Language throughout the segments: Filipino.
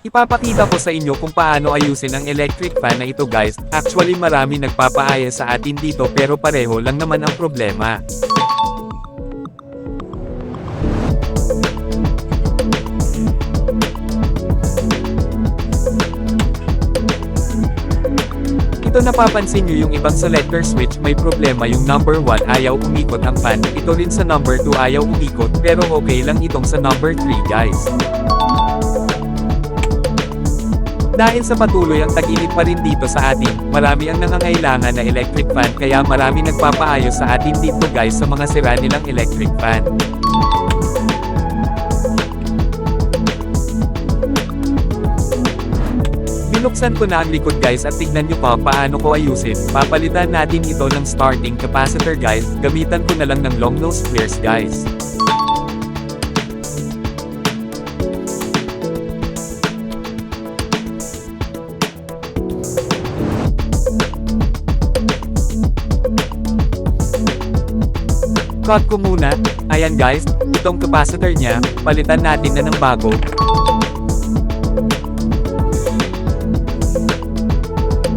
Ipapakita ko sa inyo kung paano ayusin ang electric fan na ito guys. Actually marami nagpapaayos sa atin dito pero pareho lang naman ang problema. Ito napapansin nyo yung ibang selector switch may problema yung number 1 ayaw umikot ang fan, ito rin sa number 2 ayaw umikot pero okay lang itong sa number 3 guys. Dahil sa patuloy ang tag-init pa rin dito sa atin, marami ang nangangailangan na electric fan kaya marami nagpapaayos sa atin dito guys sa mga sira nilang electric fan. Binuksan ko na ang likod guys at tignan nyo pa paano ko ayusin. Papalitan natin ito ng starting capacitor guys, gamitan ko na lang ng long nose pliers guys. Cut ko muna, ayan guys, itong capacitor niya, palitan natin na ng bago.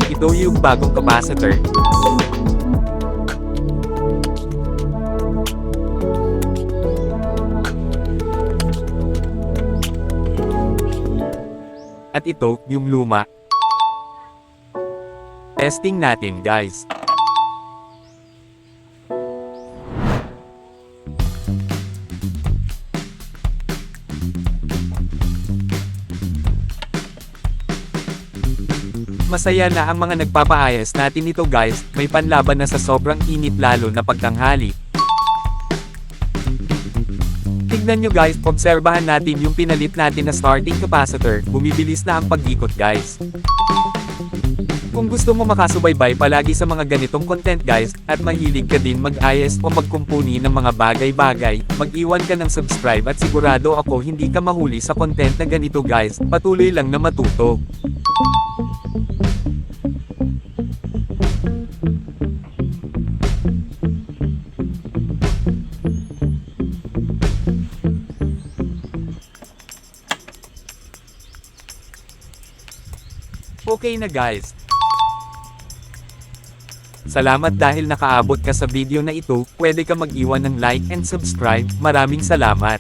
Ito yung bagong capacitor. At ito, yung luma. Testing natin guys. Masaya na ang mga nagpapaayos natin ito guys, may panlaban na sa sobrang init lalo na pagtanghali. Tignan nyo guys, obserbahan natin yung pinalit natin na starting capacitor, bumibilis na ang pag-ikot guys. Kung gusto mo makasubaybay palagi sa mga ganitong content guys, at mahilig ka din mag-ayos o magkumpuni ng mga bagay-bagay, mag-iwan ka ng subscribe at sigurado ako hindi ka mahuli sa content na ganito guys, patuloy lang na matuto. Okay na guys. Salamat dahil nakaabot ka sa video na ito, pwede ka mag-iwan ng like and subscribe, maraming salamat.